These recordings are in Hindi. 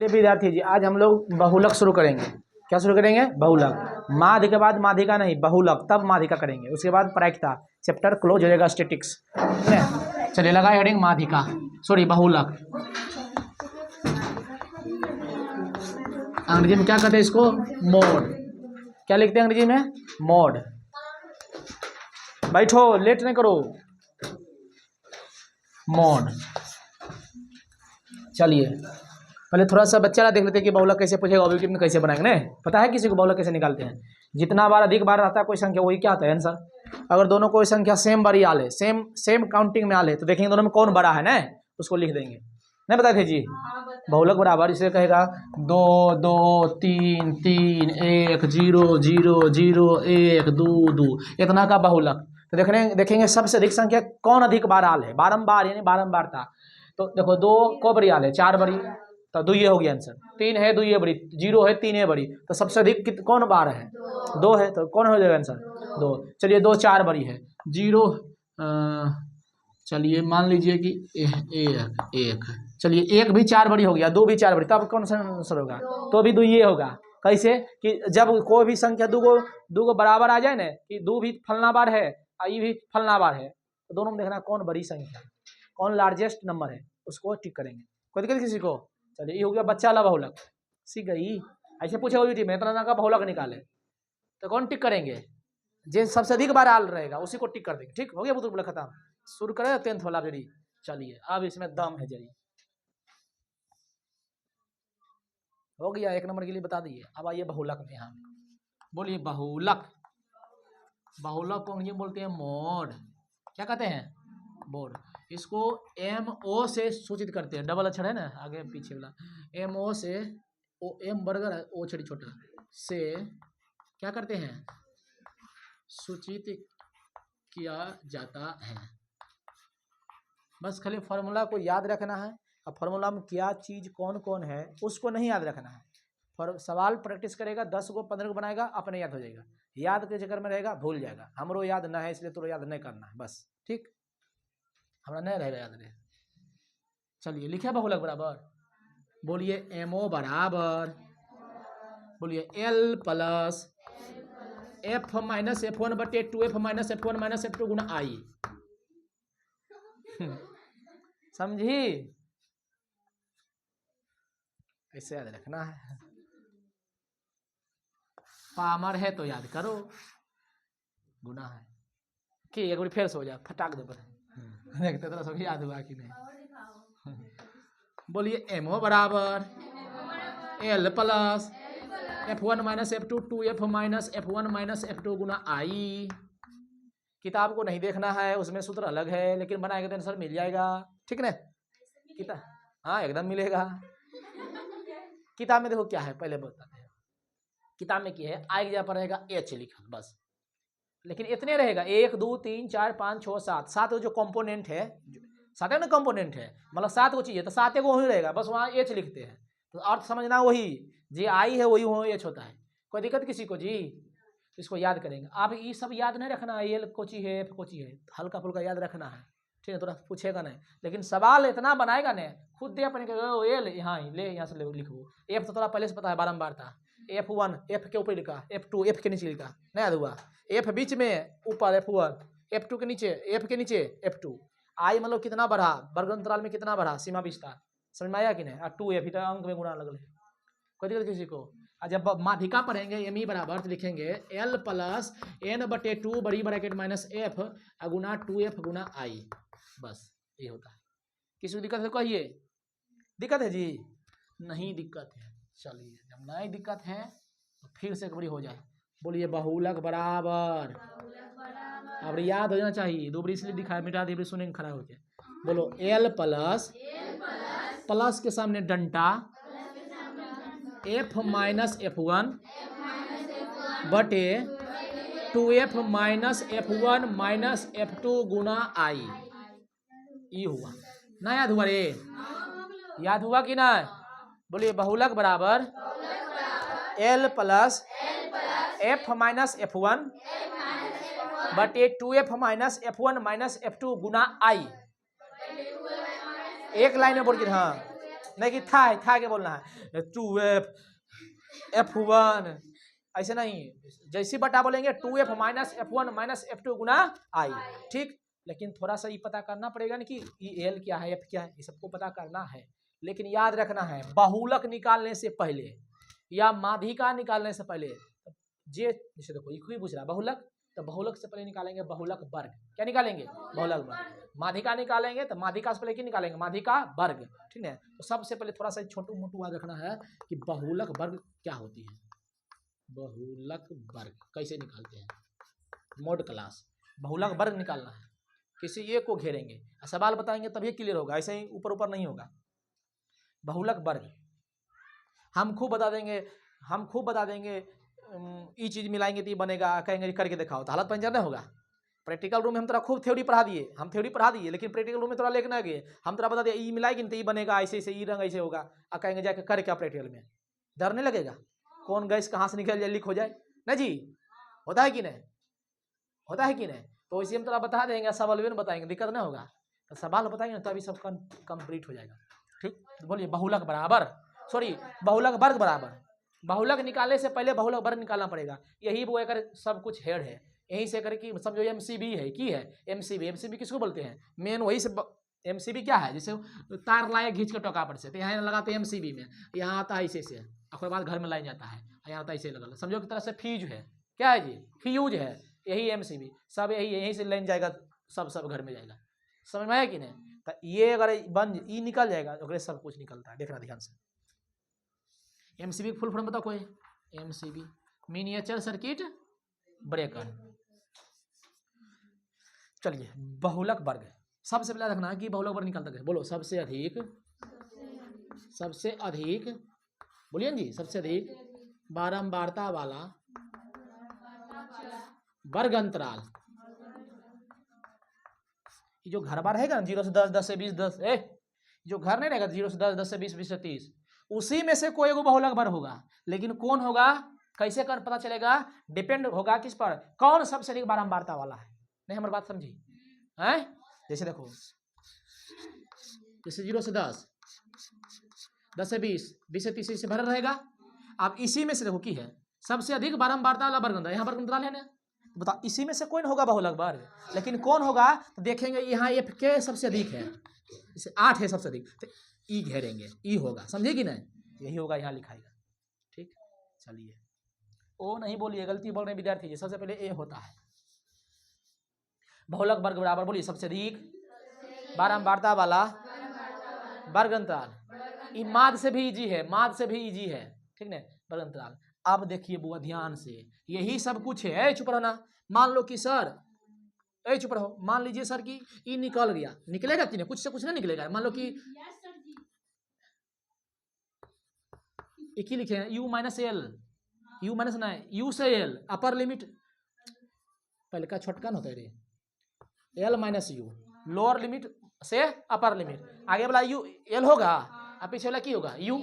विद्यार्थी जी, आज हम लोग बहुलक शुरू करेंगे। क्या शुरू करेंगे? बहुलक। माध्य के बाद माध्यिका नहीं, बहुलक, तब माध्यिका करेंगे। उसके बाद प्रायिकता, चैप्टर क्लोज हो जाएगा, स्टैटिक्स। चलिए लगा हेडिंग माध्यिका, सॉरी बहुलक। अंग्रेजी में क्या कहते हैं इसको? मोड। क्या लिखते हैं अंग्रेजी में? मोड। बैठो, लेट नहीं करो। मोड। चलिए पहले थोड़ा सा बच्चा देख लेते हैं कि बहुलक कैसे पूछेगा, ऑब्जेक्टिव में कैसे बनाएंगे। नहीं पता है किसी को बहुलक कैसे निकालते हैं? जितना बार अधिक बार रहता है कोई संख्या, वही क्या आता है आंसर। अगर दोनों कोई संख्या सेम बारी आ ले, सेम काउंटिंग में आ ले, तो देखेंगे दोनों में कौन बड़ा है ना, उसको लिख देंगे। नहीं बताए थे जी? बहुलक बराबर इसे कहेगा 2 2 3 3 1 0 0 0 1 2 2, इतना का बहुलक। तो देखेंगे सबसे अधिक संख्या कौन अधिक बार आल है, बारंबार यानी बारंबारता। तो देखो 2 को बड़ी आल है, 4 बड़ी, तो 2 ये हो गया आंसर। 3 है, 2 ये बड़ी, 0 है, 3 है बड़ी, तो सबसे अधिक कौन बार है? 2 है, तो कौन हो जाएगा आंसर? 2। चलिए 2 4 बड़ी है, 0, चलिए मान लीजिए कि एक, चलिए 1 भी 4 बड़ी हो गया, 2 भी 4 बड़ी, तब कौन सा आंसर होगा? तो भी 2 ये होगा। कैसे कि जब कोई भी संख्या दो गो बराबर आ जाए ना, कि 2 भी फलना बार है और ये भी फलना बार है, तो दोनों में देखना कौन बड़ी संख्या, कौन लार्जेस्ट नंबर है, उसको टिक करेंगे। कोई दिक्कत किसी को? चलिए ये हो गया बच्चा वाला बहुलक। सीख गई? ऐसे पूछे हुई में इतना का बहुलक निकाले तो कौन टिक करेंगे? जो सबसे अधिक बार आल रहेगा उसी को टिक कर देंगे। ठीक हो गया बुतुल खत्म। शुरू करें 10th वाला जरी। चलिए अब इसमें दम है जरी। हो गया, 1 नंबर के लिए बता दिए। अब आइए बहुलक में। यहाँ बोलिए बहुलक। बहुलक को ये बोलते हैं मोड। क्या कहते हैं? मोड। इसको MO से सूचित करते हैं, डबल अक्षर है ना आगे पीछे वाला। MO से, M बर्गर है, O छड़ी छोटा से क्या करते हैं? सूचित किया जाता है। बस खाली फॉर्मूला को याद रखना है, और फॉर्मूला में क्या चीज कौन कौन है उसको नहीं याद रखना है। सवाल प्रैक्टिस करेगा, 10 को 15 को बनाएगा, अपने याद हो जाएगा। याद के चक्कर में रहेगा भूल जाएगा। हमरो याद ना है इसलिए तो याद नहीं करना है बस। ठीक, हमारा नहीं रहेगा याद रहे। चलिए लिखे बहुलक बराबर। बोलिए MO बराबर, बोलिए L plus F minus F1 बटे 2F minus F1 minus F2 Guna I। समझी? ऐसे याद रखना है। पामर है तो याद करो, गुना है कि एक बार फिर से हो जाए, फटाक दे पर देखते तो सब याद हुआ कि नहीं। बोलिए MO बराबर L plus F1 minus F2 2F minus F1 minus F2 Guna I। किताब को नहीं देखना है, उसमें सूत्र अलग है, लेकिन बनाएगा तो आंसर मिल जाएगा। ठीक ना? किताब हाँ एकदम मिलेगा। किताब में देखो क्या है पहले बताते हैं। किताब में क्या है, आई की जगह पर रहेगा H लिखा बस, लेकिन इतने रहेगा 1 2 3 4 5 6 7 7 जो कंपोनेंट है, 7 ना कंपोनेंट है, मतलब 7 को चाहिए तो 7 को वही रहेगा, बस वहाँ H लिखते हैं। तो अर्थ समझना वही, जे आई है वही वहाँ H होता है। कोई दिक्कत किसी को जी? इसको याद करेंगे आप। ये सब याद नहीं रखना है, L कोची है, F कोची है, हल्का फुल्का याद रखना है। ठीक है, थोड़ा पूछेगा नहीं, लेकिन सवाल इतना बनाएगा नहीं, खुद दे अपने L यहाँ ले, यहाँ से लिखो। F तो थोड़ा पहले से पता है, बारंबार था। F1 F के ऊपर लिखा, F2 F के नीचे लिखा, नहीं याद हुआ? F बीच में ऊपर F1, F2 के नीचे, F के नीचे F2। I मतलब कितना बढ़ा, वर्ग अंतराल में कितना बढ़ा, सीमा विस्तार। समझ में आया कि नहीं? 2F अंक में गुणा लगल है। कोई दिक्कत किसी को? जब माध्यिका पढ़ेंगे ME बराबर तो लिखेंगे L प्लस N बटे 2 बड़ी bracket minus F Guna 2F Guna I। बस ये होता है। किसी को दिक्कत है कहिए? दिक्कत है जी? नहीं दिक्कत है। चलिए जब नहीं दिक्कत है तो फिर से एक बारी हो जाए। बोलिए बहुलक बराबर। अब याद हो जाना चाहिए, दो बार इसलिए दिखाया, मिटा दे सुनेंगे खड़ा होके। बोलो L प्लस, प्लस के सामने डंटा, F माइनस F1 बटे 2F minus F1 minus F2 Guna I। ये हुआ ना? याद हुआ रे? याद हुआ कि ना? बोलिए बहुलक बराबर L plus F minus F1 बटे 2F minus F1 minus F2 Guna I। एक लाइन में बोल के, हाँ नहीं कि था के बोलना है 2f f1 ऐसे नहीं, जैसी बटा बोलेंगे 2f minus f1 minus f2 Guna i, ठीक। लेकिन थोड़ा सा ये पता करना पड़ेगा ना कि ये l क्या है f क्या है, ये सबको पता करना है। लेकिन याद रखना है बहुलक निकालने से पहले या माध्यिका निकालने से पहले जैसे देखो ये पूछ रहा बहुलक, तो बहुलक से पहले निकालेंगे बहुलक वर्ग। क्या निकालेंगे? बहुलक वर्ग। माध्यिका निकालेंगे तो माध्यिका से पहले क्या निकालेंगे? माध्यिका वर्ग, ठीक है। तो सबसे पहले थोड़ा सा छोटू मोटू याद रखना है कि बहुलक वर्ग क्या होती है। बहुलक वर्ग कैसे निकालते हैं, मोड क्लास बहुलक वर्ग निकालना है। किसी एक को घेरेंगे, सवाल बताएंगे तभी क्लियर होगा, ऐसे ही ऊपर ऊपर नहीं होगा। बहुलक वर्ग हम खूब बता देंगे ये चीज मिलाएंगे तो ये बनेगा, कहेंगे करके दिखाओ तो हालत पंजर नहीं होगा। प्रैक्टिकल रूम में हम तोरा खूब थ्योरी पढ़ा दिए, लेकिन प्रैक्टिकल रूम में थोड़ा लेके ना गए, हम तोरा बता दिए ये मिलाएगी तो ये बनेगा ऐसे ऐसे, ये रंग ऐसे होगा, और कहेंगे जाके कर क्या प्रैक्टिकल में, डर नहीं लगेगा कौन गैस कहाँ से निकल जाए, लीक हो जाए ना जी। होता है कि नहीं, होता है कि नहीं। तो इसी हम तोरा बता देंगे, सवाल भी बताएंगे, दिक्कत नहीं होगा। तो सवाल बताएंगे ना तभी सब कंप्लीट हो जाएगा, ठीक। तो बोलिए बहुलक बहुलक वर्ग बराबर, बहुलक निकालने से पहले बहुलक वर्ग निकालना पड़ेगा। यही वो एक सब कुछ हेड है, यही से करके समझो एमसीबी है, की है एमसीबी किसको बोलते हैं? मेन वही से एमसीबी क्या है, जैसे तार लाए घींच के टोका पर से, तो यहाँ लगाते हैं एमसीबी में, यहाँ आता है ऐसे से, उसके बाद घर में लाइन जाता है, यहाँ आता है ऐसे लगा, समझो की तरह से फ्यूज है, क्या है जी? फ्यूज है, यही एमसीबी सब यही से लाइन जाएगा, सब घर में जाएगा, समझ में आया कि नहीं। तो ये अगर ई निकल जाएगा तो सब कुछ निकलता है, देखना ध्यान से। एमसीबी फुल फॉर्म बताओ कोई? MCB miniature circuit breaker. चलिए बहुलक वर्ग सबसे पहले रखना है कि बहुलक वर्ग निकालता है, बोलो सबसे अधिक बोलिए जी, सबसे अधिक बारंबारता वाला वर्ग अंतराल। जो घर बार रहेगा ना 0 से 10, 10 से 20, 10 जो घर नहीं रहेगा 0 से 10, 10 से 20, 20 से 30, उसी में से कोई एगो बहुलक वर्ग होगा। लेकिन कौन होगा, कैसे कर पता चलेगा? डिपेंड होगा किस पर, कौन सबसे अधिक बारंबारता वाला है। नहीं हमारी बात समझी है? जैसे देखो, जैसे 0 से 10, 10 से 20, 20 से 30 से भरा रहेगा। अब इसी में से देखो की है सबसे अधिक बारंबारता वाला वर्ग अंतराल, यहाँ वर्ग अंतराल है ना, बताओ इसी में से कोई होगा बहुलक वर्ग। लेकिन कौन होगा तो देखेंगे यहाँ एफ के सबसे अधिक है, जैसे 8 है सबसे अधिक, तो ई घेरेंगे, ई होगा, समझे कि नहीं, यही होगा, यहाँ लिखाएगा, ठीक। चलिए ओ नहीं बोलिए, गलती बोल रहे विद्यार्थी जी, सबसे पहले ए होता है। बहुलक वर्ग बराबर बोलिए सबसे अधिक बारंबारता वाला वर्ग अंतराल। ये माद से भी इजी है, ठीक ना, वर्ग अंतराल। अब देखिए बुआ ध्यान से, यही सब कुछ है। चुप रहना। मान लो कि सर, चुप रहो, मान लीजिए सर कि ई निकल गया, निकलेगा कि नहीं, कुछ से कुछ नहीं निकलेगा। मान लो कि एक ही लिखे हैं u minus L, you minus ना यू से एल, अपर लिमिट पहले का छोटका होता है रे, L minus you, lower limit से अपर लिमिट, आगे वाला यू एल होगा और पीछे वाला की होगा यू।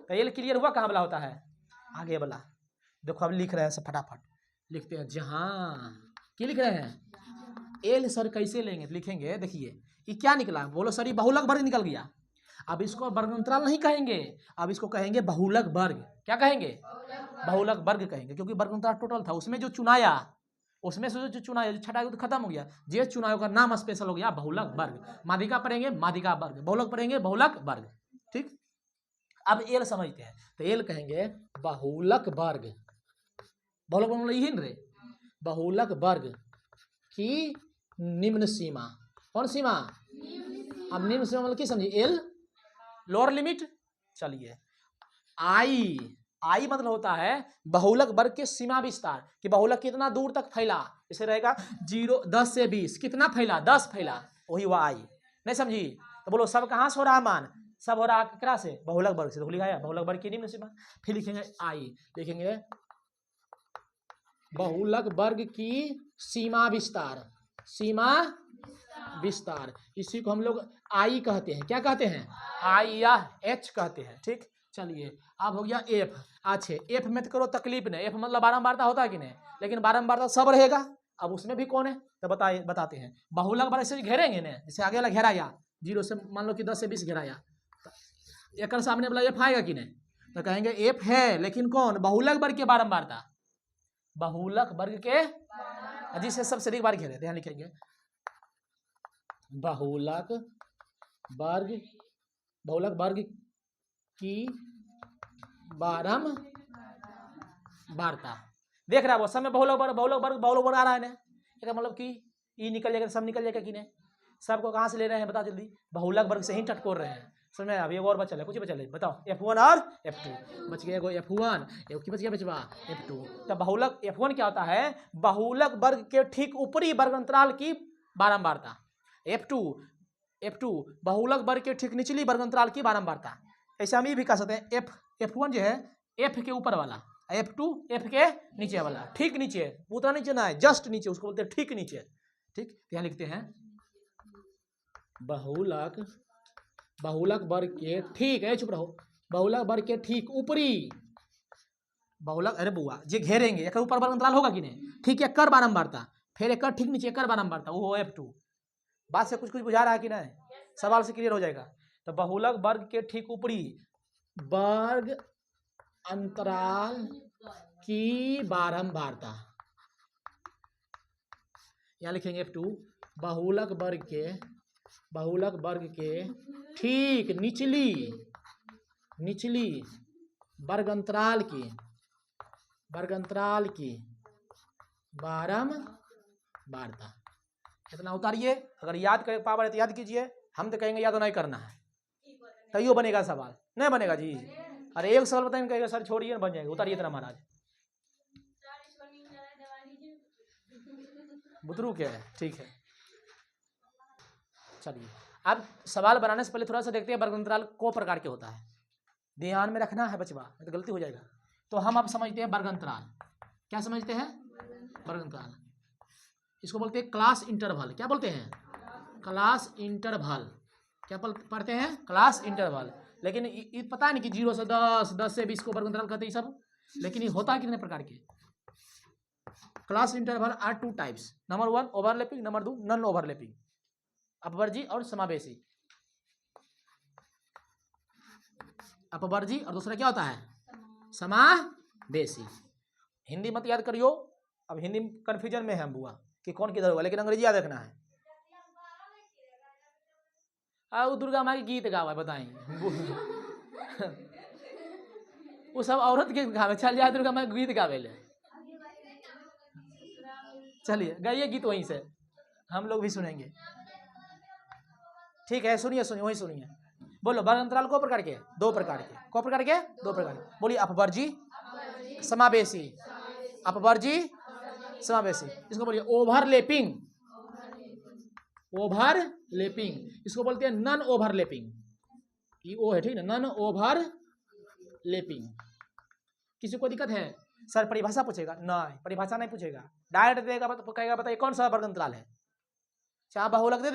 तो एल क्लियर हुआ, कहाँ वाला होता है? आगे वाला। देखो अब लिख रहे हैं सब, फटाफट लिखते हैं। जहाँ क्या लिख रहे हैं? एल सर कैसे लेंगे, लिखेंगे देखिए ये क्या निकला, बोलो सर ये बहुलक वर्ग निकल गया। अब इसको वर्ग अंतराल नहीं कहेंगे, अब इसको कहेंगे बहुलक वर्ग। क्या कहेंगे? बहुलक वर्ग कहेंगे, क्योंकि वर्ग अंतराल टोटल था, उसमें जो चुनाया, उसमें से जो चुनाया, जो छटा तो खत्म हो गया, जे चुनाव का नाम स्पेशल हो गया बहुलक वर्ग। माध्यिका पढ़ेंगे माध्यिका वर्ग, बहुलक पढ़ेंगे बहुलक वर्ग, ठीक। अब एल समझते हैं, तो एल कहेंगे बहुलक वर्ग। बहुलक वर्ग यही रे, बहुलक वर्ग की निम्न सीमा। कौन सीमा? अब निम्न सीमा मतलब की समझिए, एल लोअर लिमिट। चलिए आई मतलब होता है बहुलक वर्ग के सीमा विस्तार, कि बहुलक कितना दूर तक फैला। जैसे रहेगा 0, 10 से 20 कितना फैला, 10 फैला, वही हुआ आई। नहीं समझी? तो बोलो सब कहाँ से हो रहा मान, सब हो रहा केकरा से? बहुलक वर्ग से। तो लिखा है बहुलक वर्ग की निम्न सीमा, फिर लिखेंगे आई, लिखेंगे बहुलक वर्ग की सीमा विस्तार, सीमा विस्तार। इसी को हम लोग आई कहते हैं। क्या कहते हैं? आई या एच कहते हैं, ठीक। चलिए अब हो गया एफ। अच्छे एफ में तो करो तकलीफ नहीं, एफ मतलब बारंबारता होता है कि नहीं, लेकिन बारंबारता सब रहेगा। अब उसमें भी कौन है तो बताते हैं। बहुलक वर्ग से घेरेंगे ना, जैसे आगे वाला घेराया 0 से मान लो कि 10 से 20 घेराया, एक सामने वाला एफ आएगा कि नहीं, तो कहेंगे एफ है, लेकिन कौन, बहुलक वर्ग के बारंबारता, बहुलक वर्ग के जिससे सबसे अधिक बार घेरे, ध्यान लिखेंगे बहुलक वर्ग की बारंबारता। देख रहा है वो सब में बहुलक वर्ग आ रहा है ना, क्या मतलब कि ई निकल जाएगा, सब निकल जाएगा कि नहीं, सबको कहाँ से ले रहे हैं बता जल्दी, बहुलक वर्ग से ही टटकोर रहे हैं। समझ में, अभी एक और बचा है, कुछ बचा है बताओ, F1 और F2 बच गया, F1 एक बच गया बचवा F2। तो बहुलक F1 क्या होता है, बहुलक वर्ग के ठीक ऊपरी वर्ग अंतराल की बारंबारता, F2 बहुलक वर्ग के ठीक निचली वर्ग अंतराल की बारंबारता। ऐसे हम ये भी कह सकते हैं F1 जो है F के ऊपर वाला, F2 F के नीचे वाला, ठीक नीचे, उतना नीचे ना है, जस्ट नीचे, उसको बोलते हैं ठीक नीचे। ठीक, यहाँ लिखते हैं बहुलक वर्ग के ठीक है, चुप रहो, बहुलक वर्ग के ठीक ऊपरी बहुलक, अरे बुआ जे घेरेंगे एक ऊपर वर्ग अंतराल होगा कि नहीं, ठीक है, कर बारंबारता, फिर एक ठीक नीचे कर बारंबारता, वो F2। बात से कुछ बुझा रहा है कि नहीं, सवाल से क्लियर हो जाएगा। तो बहुलक वर्ग के ठीक ऊपरी वर्ग अंतराल की बारंबारता, यहाँ लिखेंगे F2 बहुलक वर्ग के ठीक निचली वर्ग अंतराल की बारंबारता। इतना उतारिए, अगर याद कर पावर है तो याद कीजिए, हम तो कहेंगे याद नहीं करना है, तैयो बनेगा सवाल, नहीं बनेगा जी, अरे एक सवाल बताएंगे कहेगा सर छोड़िए बन जाएगा, उतारिए इतना महाराज, बुतरू क्या है, ठीक है। चलिए अब सवाल बनाने से पहले थोड़ा सा देखते हैं वर्ग अंतराल को प्रकार के होता है, ध्यान में रखना है बचवा, नहीं तो गलती हो जाएगा। तो हम अब समझते हैं वर्ग अंतराल, क्या समझते हैं, वर्ग अंतराल, इसको बोलते हैं क्लास इंटरवल, क्या बोलते हैं, क्लास इंटरवल, क्या पढ़ते हैं, क्लास इंटरवल। लेकिन ये पता है नहीं कि 0 से 10, 10 से 20 को वर्ग अंतराल कहते हैं सब, लेकिन ये होता है कितने प्रकार के। Class interval are 2 types, number 1 overlapping, number 2 non overlapping, अपवर्जी और समावेशी। अपवर्जी और दूसरा क्या होता है, समावेशी। हिंदी मत याद करियो, अब हिंदी कंफ्यूजन में है हम बुआ कि कौन किधर होगा, लेकिन अंग्रेजी याद रखना है। वो दुर्गा माँ के गीत गावा बताएं वो सब औरत के गावे, चल जाए दुर्गा माँ के गीत गावे ले, चलिए गाइए गीत वहीं से, हम लोग भी सुनेंगे, ठीक है, सुनिए वहीं सुनिए। बोलो वर्ग अंतराल को प्रकार के, 2 प्रकार के, को प्रकार के 2 प्रकार के, बोलिए अपवर्जी समावेशी, अपवर्जी समावेशी। इसको बोलिए ओवरलैपिंग, इसको बोलते हैं नॉन ओवरलैपिंग, ये ओ है ठीक है, नॉन ओवरलैपिंग। किसी को दिक्कत है सर परिभाषा पूछेगा, नहीं परिभाषा नहीं पूछेगा, डायरेक्ट देगा, कहेगा बताइए कौन सा वर्ग अंतराल है, चाहे बहुलक दे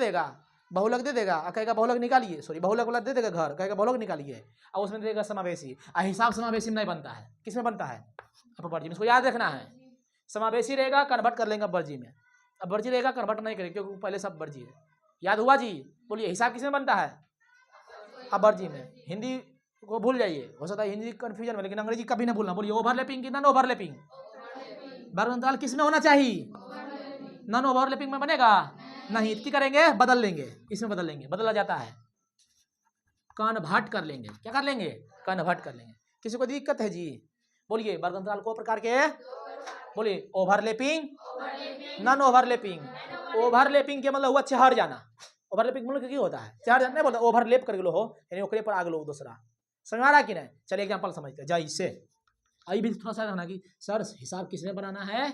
देगा कहेगा बहुलक निकालिए, सॉरी बहुलक वाला दे देगा घर, कहेगा बहुलक निकालिए, और उसमें देगा समावेशी, हिसाब समावेशी में नहीं बनता है, किसमें बनता है, अपवर्जी में, इसको याद रखना है। समावेशी रहेगा कन्वर्ट कर लेंगे अपवर्जी में, अपवर्जी रहेगा कन्वर्ट नहीं करेंगे क्योंकि पहले सब अपवर्जी है, याद हुआ जी। बोलिए हिसाब किसमें बनता है, अपवर्जी में। हिंदी को भूल जाइए, हो सकता है हिंदी कंफ्यूजन में, लेकिन अंग्रेजी कभी ना भूलना। बोलिए ओवरलैपिंग की नॉन ओवरलैपिंग, वर्ग अंतराल किसमें होना चाहिए, नॉन ओवरलैपिंग में बनेगा नहीं, इतनी करेंगे बदल लेंगे, इसमें बदल लेंगे, बदला जाता है, कन्वर्ट कर लेंगे, क्या कर लेंगे, कन्वर्ट कर लेंगे। किसी को दिक्कत है जी, बोलिए वर्ग अंतराल को प्रकार के, बोलिए ओवरलैपिंग, नॉन ओवरलैपिंग। ओवरलैपिंग के मतलब हुआ चढ़ जाना, ओवरलैपिंग मतलब क्या होता है, चढ़ जाना नहीं बोलता, ओवरलैप कर लो हो, यानी ओकरे पर आग लो दूसरा, समझ आ रहा कि नहीं। चलिए एग्जाम्पल समझते हैं, जैसे आई भी थोड़ा सा रहना कि सर हिसाब किसमें बनाना है,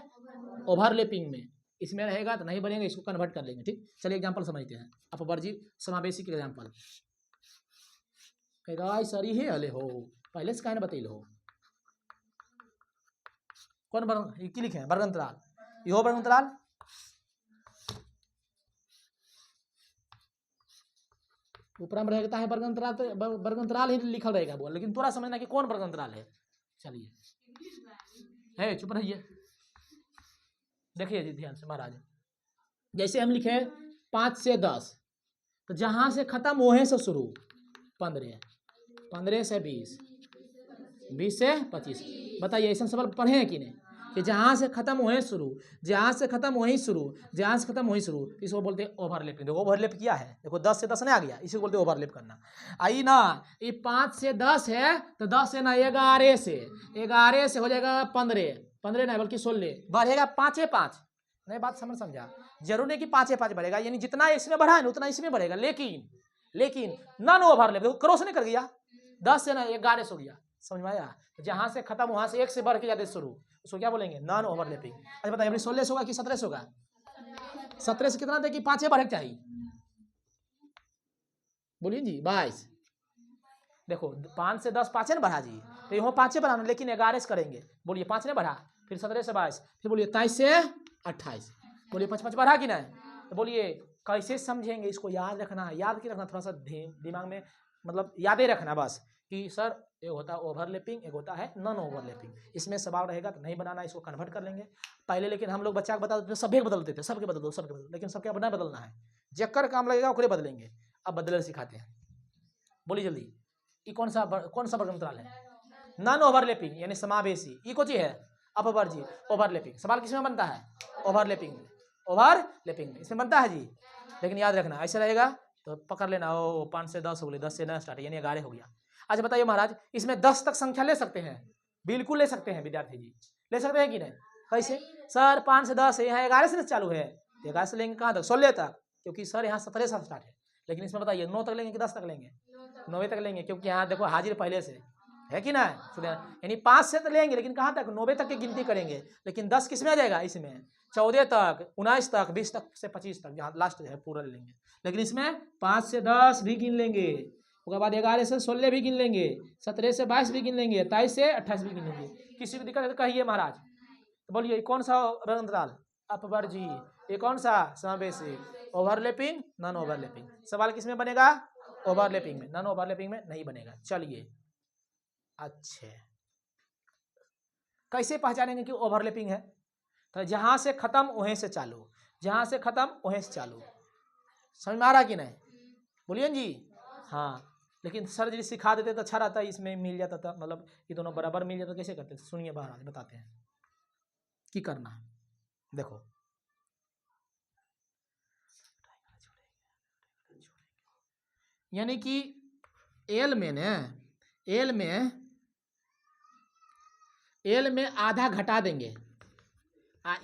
ओवरलैपिंग में, इसमें रहेगा तो नहीं बनेगा, इसको कन्वर्ट कर लेंगे, ठीक। चलिए एग्जाम्पल समझते हैं, अपवर्जी समावेशी के एग्जाम्पल, कहेगा सर ये हले हो, पहले से कहने बतैल हो, कौन वर्ग ये की लिखे हैं, वर्ग अंतराल, ये हो वर्ग अंतराल, ऊपर में रहता है वर्ग अंतराल, तो वर्ग अंतराल ही लिखा रहेगा वो, लेकिन थोड़ा समझना कि कौन वर्ग अंतराल है। चलिए है, चुप रहिए, देखिए जी ध्यान से महाराज, जैसे हम लिखे 5 से 10, तो जहां से खत्म वहीं से शुरू, 15, 15 से 20, 20 से 25। बताइए ऐसा सवाल पढ़े हैं कि नहीं, कि जहाँ से खत्म वहीं शुरू, जहाँ से खत्म वहीं शुरू, जहाँ से खत्म वहीं शुरू, इसको बोलते हैं ओवरलैपिंग। देखो ओवरलैप किया है, देखो 10 से 10 नहीं आ गया, इसी को बोलते हैं ओवरलैप करना। आई ना, ये 5 से 10 है तो 10 से ना 11 से, 11 से हो जाएगा 15, 15 नहीं बल्कि 16, बढ़ेगा 5 5। नहीं बात समझा, जरूर नहीं कि 5 5 बढ़ेगा, यानी जितना इसमें बढ़ा है ना उतना इसमें बढ़ेगा, लेकिन नॉन ओवरलैप, देखो क्रॉस नहीं कर गया, 10 से ना 11 हो गया, समझ में आया। जहां से खत्म वहां से एक से बढ़ के ज्यादा शुरू, उसको क्या बोलेंगे, नॉन ओवरलैपिंग। अच्छा बताइए अभी 16 होगा कि 17 होगा? 17 से कितना देखिए 5 बढ़े चाहिए, बोलिए जी 22। देखो 5 से 10 5 ने बढ़ा जी, तो यहाँ 5 बढ़ाना, लेकिन 11 से करेंगे, बोलिए 5 ने बढ़ा, फिर 17 से 22, फिर बोलिए 23 से 28, बोलिए 5 5 बढ़ा कि नहीं? तो बोलिए कैसे समझेंगे, इसको याद रखना है, याद की रखना, थोड़ा सा दिमाग में मतलब यादें रखना बस, कि सर एक होता है ओवरलैपिंग, एक होता है नॉन ओवरलैपिंग। इसमें सवाल रहेगा तो नहीं बनाना, इसको कन्वर्ट कर लेंगे पहले। लेकिन हम लोग बच्चा को बता देते सभी बदलते थे, सबके बदल दो, लेकिन सबके अपना बदलना है, जक्कर काम लगेगा ओकरे बदलेंगे। अब बदलना सिखाते हैं, बोलिए जल्दी। ये कौन सा वर्गमूल है? नॉन ओवरलैपिंग यानी समावेशी। ये कौन चीज है? अपवर्जी ओवरलैपिंग। सवाल किसमें बनता है? ओवरलैपिंग में, ओवरलैपिंग में इसमें बनता है जी। लेकिन याद रखना ऐसे रहेगा तो पकड़ लेना, ओ 5 से 10 हो गए, 10 से न स्टार्ट यानी 11 हो गया। अच्छा बताइए महाराज, इसमें 10 तक संख्या ले सकते हैं? बिल्कुल ले सकते हैं विद्यार्थी जी, ले सकते हैं कि नहीं? कैसे सर? 5 से 10 है, यहाँ 11 से चालू है, 11 से लेंगे कहाँ तक? 16 तक, क्योंकि सर यहाँ 17 से स्टार्ट है। लेकिन इसमें बताइए 9 तक लेंगे कि 10 तक लेंगे? 9 तक लेंगे, क्योंकि यहाँ देखो हाजिर पहले से है कि ना, यानी 5 से तो लेंगे लेकिन कहाँ तक? 90 तक की गिनती करेंगे। लेकिन 10 किस में आ जाएगा? इसमें 14 तक, 19 तक, 20 तक से 25 तक, जहाँ लास्ट है पूरा ले लेंगे। लेकिन इसमें 5 से 10 भी गिन लेंगे, उसके बाद 11 से 16 भी गिन लेंगे, 17 से 22 भी गिन लेंगे, 23 से 28 भी गिन लेंगे। किसी को दिक्कत है तो कहिए महाराज। तो बोलिए कौन सा अंतराल? अपवर्जी। ये कौन सा? समावेशी। Overlapping, non overlapping. सवाल किस में बनेगा? ओवरलैपिंग में, नॉन ओवरलैपिंग में नहीं बनेगा। चलिए अच्छे, कैसे पहचानेंगे कि ओवरलैपिंग है? तो जहां से खत्म वहीं से चालू, जहां से खत्म वहीं से चालू। समझ में आ रहा कि नहीं? बोलिए जी। हाँ, लेकिन सर जी सिखा देते तो अच्छा रहता, इसमें मिल जाता था, मतलब ये दोनों बराबर मिल जाता। कैसे करते? सुनिए महाराज बताते हैं कि करना है। देखो यानी कि एल में ने, एल में आधा घटा देंगे,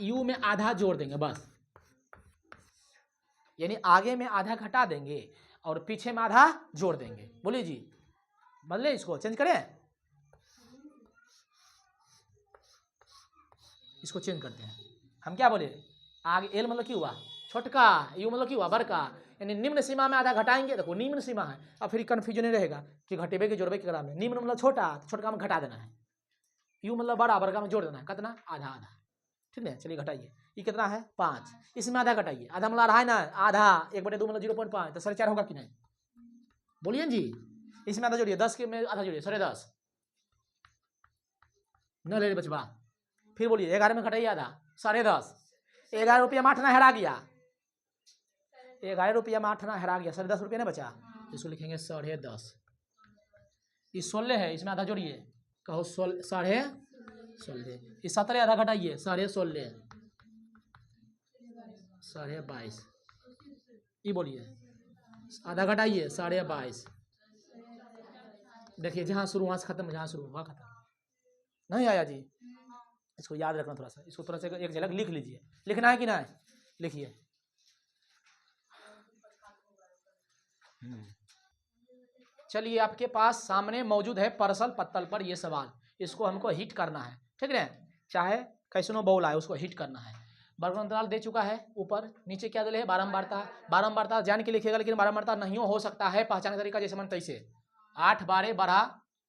यू में आधा जोड़ देंगे बस। यानी आगे में आधा घटा देंगे और पीछे में आधा जोड़ देंगे। बोलिए जी, बदले इसको, चेंज करें, इसको चेंज करते हैं। हम क्या बोले? आगे एल मतलब क्या हुआ? छोटका, यू मतलब क्या हुआ? बड़का। यानी निम्न सीमा में आधा घटाएंगे, देखो निम्न सीमा है, अब फिर कन्फ्यूजन नहीं रहेगा कि घटेबे के जोड़बे के करा में। निम्न मतलब छोटा, तो छोटका में घटा देना है। यू मतलब बड़ा, बड़का में जोड़ देना है। कितना? आधा आधा। ठीक है, चलिए घटाइए। ये कितना है? 5। इसमें आधा घटाइए, आधा मतलब आधा है ना, आधा 1/2 मतलब 0.5, तो 4.5 होगा कि नहीं? बोलिए जी। इसमें आधा जोड़िए, 10 के में आधा जोड़िए, 10.5 न ले बचवा। फिर बोलिए 11 में घटाइए आधा, 10.5। 11 रुपया में 8 ना हरा गया, 11 रुपया में 8 ना हरा गया, 10.5 रुपया ना बचा, इसको लिखेंगे 10.5। ये 16 है, इसमें आधा जोड़िए, कहो 16.5। ये 17 आधा घटाइए, 16.5, 22.5। ये बोलिए आधा घटाइए, 22.5। देखिए जहाँ शुरू वहाँ से खत्म, जहाँ शुरू वहाँ खत्म। नहीं आया जी? इसको याद रखना थोड़ा सा, इसको थोड़ा सा एक झलक लिख लीजिए। लिखना है कि ना? लिखिए। चलिए आपके पास सामने मौजूद है परसल पत्तल पर ये सवाल, इसको हमको हिट करना है, ठीक है? चाहे कैसनो बॉल आए उसको हिट करना है। वर्गमूल दे चुका है, ऊपर नीचे क्या दिले है? बारंबारता। बारंबारता जान के लिखिएगा, लेकिन बारंबारता नहीं हो सकता है, पहचान का तरीका जैसे मन तैसे। 8 12 बढ़ा,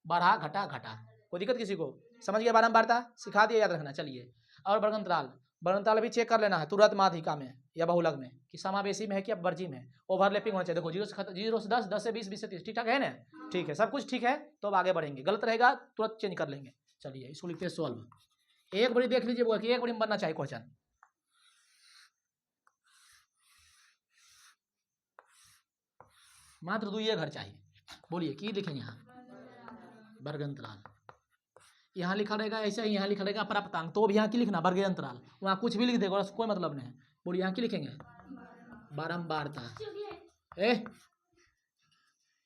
बढ़ा घटा घटा, कोई दिक्कत किसी को? समझ गया? बारंबारता सिखा दिया, याद रखना। चलिए, और वर्गमूल भी चेक कर लेना है तुरंत माध्यिका में या बहुलक में कि समावेशी में है कि अपवर्जी में। ओवरलैपिंग होना चाहिए। देखो 0 से 10, 10 से 20, 20 से 30, ठीक ठाक है ना? ठीक है, सब कुछ ठीक है, तो अब आगे बढ़ेंगे। गलत रहेगा तुरंत चेंज कर लेंगे। चलिए इसको लिखते हैं सॉल्व। एक बड़ी देख लीजिए कि एक बड़ी में बनना चाहिए क्वेश्चन। मात्र 2 घर चाहिए। बोलिए की लिखेंगे यहाँ? वर्ग अंतराल। यहाँ लिखा रहेगा ऐसा ही, यहाँ लिखा रहेगा प्राप्तांक, तो भी यहाँ की लिखना वर्ग अंतराल, वहाँ कुछ भी लिख देगा उसको कोई मतलब नहीं है। बोलिए यहाँ की लिखेंगे बारंबारता।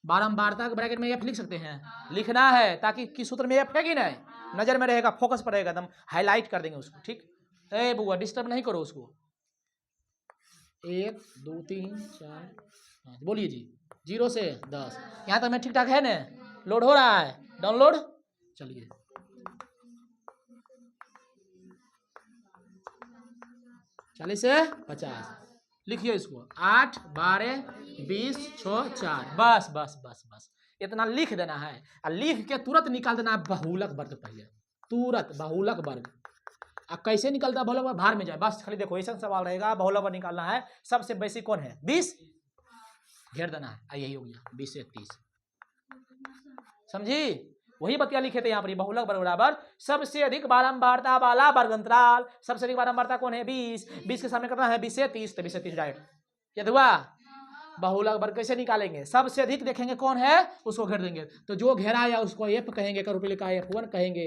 बारंबारता के ब्रैकेट में एफ लिख सकते हैं, लिखना है ताकि किस सूत्र में एफ है कि नहीं, नजर में रहेगा, फोकस पर रहेगा, एकदम हाईलाइट कर देंगे उसको। ठीक, ए बुआ डिस्टर्ब नहीं करो उसको। 1 2 3 4 5, बोलिए जी 0 से 10। यहाँ तक मैं ठीक ठाक है ना, लोड हो रहा है, डाउनलोड। चलिए 40 से 50 लिखिए इसको, 8 12 20 6 4, बस बस बस बस इतना लिख देना है। और लिख के तुरंत निकाल देना है बहुलक वर्ग, पहले तुरंत बहुलक वर्ग। अब कैसे निकलता है बहुलक वर्ग, भार में जाए, बस खाली देखो ऐसा सवाल रहेगा, बहुलक वर्ग निकालना है, सबसे बेसिक कौन है 20, घेर देना है, यही हो गया 20 से 30, समझी। वही बतिया लिखे थे यहाँ पर, बहुलक वर्ग बराबर सबसे अधिक बारंबारता वाला वर्ग अंतराल। सबसे अधिक बारंबारता कौन है 20, 20 के सामने करना है 20 से 30, तो 20 से 30 डायरेक्ट। याद हुआ। बहुलक वर्ग कैसे निकालेंगे, सबसे अधिक देखेंगे कौन है उसको घेर देंगे, तो जो घेरा आया उसको एफ कहेंगे, कर रुपये लिखा F1 कहेंगे,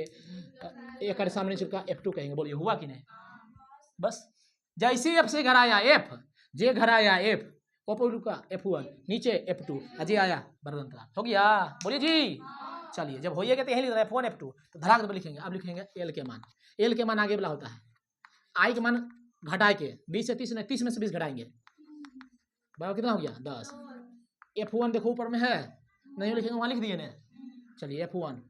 एक सामने चिपका F2 कहेंगे। बोलिए हुआ कि नहीं। बस जैसे एफ से घर आया एफ, जे घर आया एफ, ऊपर का F1 नीचे F2, अजय आया वर्ग अंतराल, हो गया। बोलिए जी। चलिए जब होइएगा तो यही लिख रहे हैं F1 F2, तो धड़ाक दे लिखेंगे। अब लिखेंगे एल के मान, एल के मान आगे वाला होता है, आई के मान घटा के 20 से 30 नहीं, 30 में से 20 घटाएंगे, बराबर कितना हो गया 10। F1 देखो ऊपर में है, नहीं लिखेंगे वहाँ लिख दिए ना। चलिए F1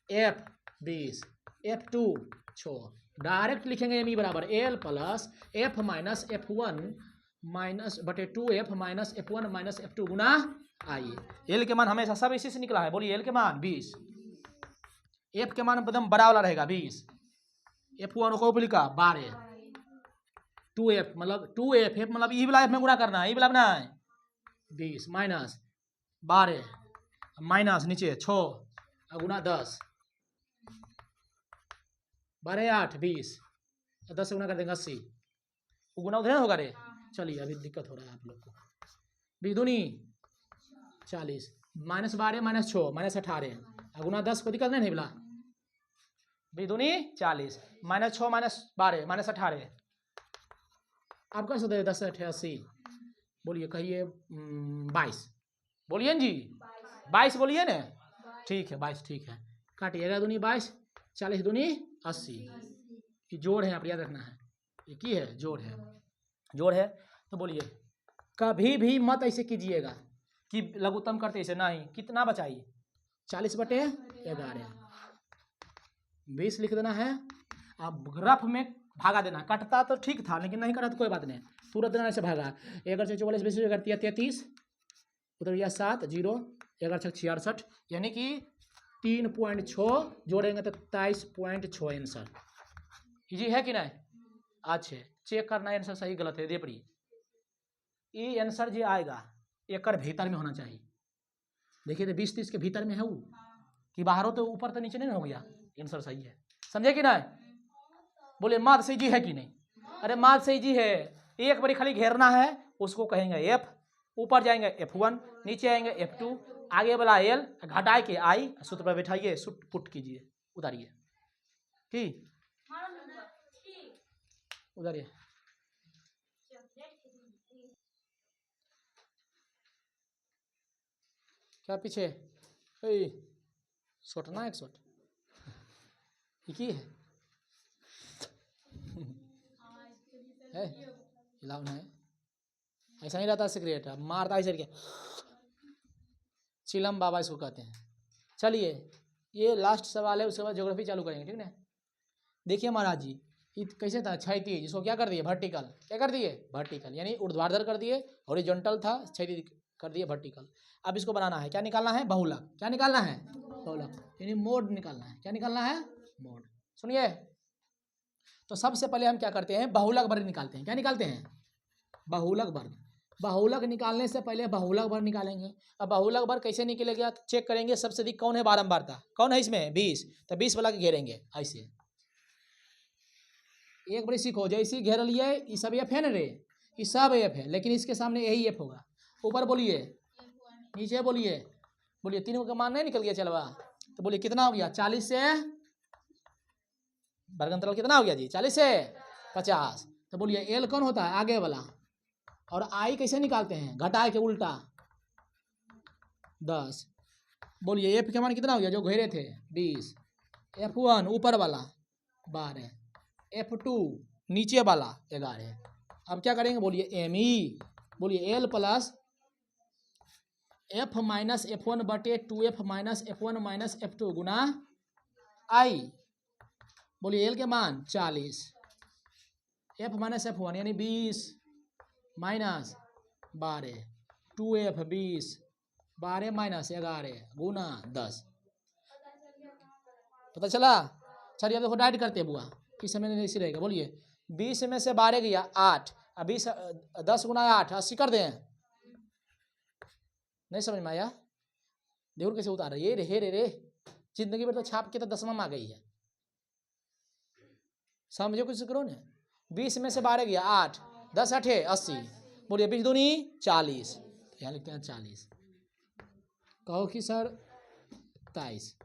F20 F2 6, डायरेक्ट लिखेंगे एम ई बराबर L plus F minus F1 minus बटे 2F minus F1 minus F2 गुना आई। एल के मान हमेशा सब इसी से निकला है। बोलिए एल के मान 20, एफ के मान एकदम बड़ा वाला रहेगा 20, F1 को ऊपर लिखा 12, 2F मतलब 2F, F मतलब ई वाला F में गुणा करना है, ई वाला ना है 20 माइनस 12 माइनस नीचे 6 गुना 10, 12 8 20, 10 से गुना कर देंगे 80, गुना उधर होगा रे। चलिए अभी दिक्कत हो रहा है आप लोग को। 20 दूनी 40 माइनस 12 माइनस 6 माइनस 18, गुना 10 को दिक्कत नहीं बोला। 20 दूनी 40 माइनस 6 माइनस 12 माइनस 18, आप कैसे दे 10 से 88, बोलिए कहिए 22, बोलिए जी 22 बोलिए ना, ठीक है 22 ठीक है। काटिएगा दूनी 22, 40 दूनी 80, ये जोड़ है, आप याद रखना है, ये की है जोड़ है, जोड़ है। तो बोलिए कभी भी मत ऐसे कीजिएगा कि लघुत्तम करते ऐसे नहीं। कितना बचाइए 40 बटे 11, 20 लिख देना है। अब रफ में भागा देना, कटता तो ठीक था लेकिन नहीं कटा तो कोई बात नहीं, तुरंत देना ऐसे भागा। 11 से 44 20 करती है 33, उधर गया 7 0, 11 से 66, यानी कि 3.6 जोड़ेंगे तो 23.6 आंसर। इजी है कि नहीं। अच्छा चेक करना आंसर सही गलत है, दे पड़ी ये आंसर जो आएगा एक भीतर में होना चाहिए। देखिए तो 20 30 के भीतर में है वो, कि बाहर हो तो ऊपर तो नीचे नहीं हो गया, आंसर सही है, समझे कि नहीं। बोले माद सही जी है कि नहीं, अरे माद सही जी है। एक बारी खाली घेरना है, उसको कहेंगे एफ, ऊपर जाएंगे F1, नीचे आएंगे F2, आगे वाला एल घटाए के आई, सूत्र पर बैठाइए, सुट पुट कीजिए, उतारिए कि उतारिए। क्या पीछे शॉट ना, एक शॉट है हिलाओ ना, ऐसा नहीं रहता सिगरेट, अब मारता है क्या, चिलम बाबा इसको कहते हैं। चलिए ये लास्ट सवाल है, उसके बाद ज्योग्राफी चालू करेंगे, ठीक ना। देखिए महाराज जी कैसे था, क्षैतिज, जिसको क्या कर दिए वर्टिकल, क्या कर दिए वर्टिकल, यानी ऊर्ध्वाधर कर दिए, हॉरिजॉन्टल था क्षैतिज कर दिए वर्टिकल। अब इसको बनाना है, क्या निकालना है बहुलक, क्या निकालना है बहुलक, यानी मोड निकालना है, क्या निकालना है मोड। सुनिए तो सबसे पहले हम क्या करते हैं बहुलक वर्ग निकालते हैं, क्या निकालते हैं बहुलक वर्ग। बहुलक निकालने से पहले बहुलक वर्ग निकालेंगे। अब बहुलक वर्ग कैसे निकलेगा चेक करेंगे, सबसे अधिक कौन है बारंबारता, कौन है इसमें 20, तो 20 वाला के घेरेंगे ऐसे। एक बड़ी सीखो, जैसे घेर लिए ये सब एफ है ना रे, ये सब एफ है, लेकिन इसके सामने यही एफ होगा। ऊपर बोलिए नीचे बोलिए, बोलिए 3 का मान नहीं निकल गया चलवा, तो बोलिए कितना हो गया 40 से वर्गंतरल कितना हो गया जी 40 से 50। तो बोलिए एल कौन होता है आगे वाला, और आई कैसे निकालते हैं घटाए के उल्टा 10। बोलिए एफ का मान कितना हो गया जो घेरे थे 20, F1 ऊपर वाला 12, F2 नीचे वाला 11। अब क्या करेंगे बोलिए एम ई, बोलिए L plus F minus F1 बटे 2F minus F1 minus F2 गुना आई। बोलिए एल के मान 40, F माइनस F1 यानी 20 माइनस 12, 2F 20, 12 माइनस 11 गुना 10। पता चला। चलिए अब देखो डाइट करते हैं बुआ, किस समय नहीं इसी रहेगा। बोलिए 20 में से 12 गया 8, अब 20 10 गुना 8 80 कर दें। नहीं समझ में आया, देखो कैसे उतार ये रे रे रे, जिंदगी भर तो छाप के तो 10वां आ गई है, समझो कुछ करो ना। 20 में से 12 गया 8, 10 8 80, बोलिए 20 दूनी 40, यहाँ लिखते हैं 40। कहो कि सर 23,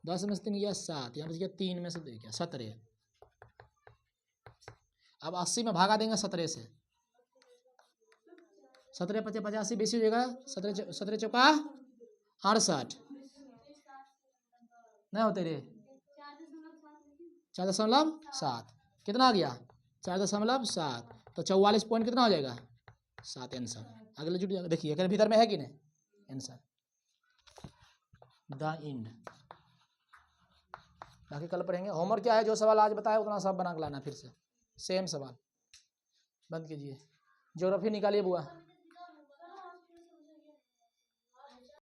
10 में से 3 गया 7, यहाँ बच गया 3 में से 2 गया 17। अब 80 में भागा देंगे 17 से, 17 × 5 = 85, बेसी हो जाएगा 17 चौका 68, नहीं होते रे 4.7, कितना आ गया 4.7, तो 44 पॉइंट कितना हो जाएगा 7 आंसर। अगले जुट जाएगा, देखिए अगर भीतर में है कि नहीं आंसर द इंड। बाकी कल पढ़ेंगे। होमवर्क क्या है, जो सवाल आज बताया उतना सब बना के लाना, फिर से सेम सवाल। बंद कीजिए। ज्योग्राफी निकालिए बुआ।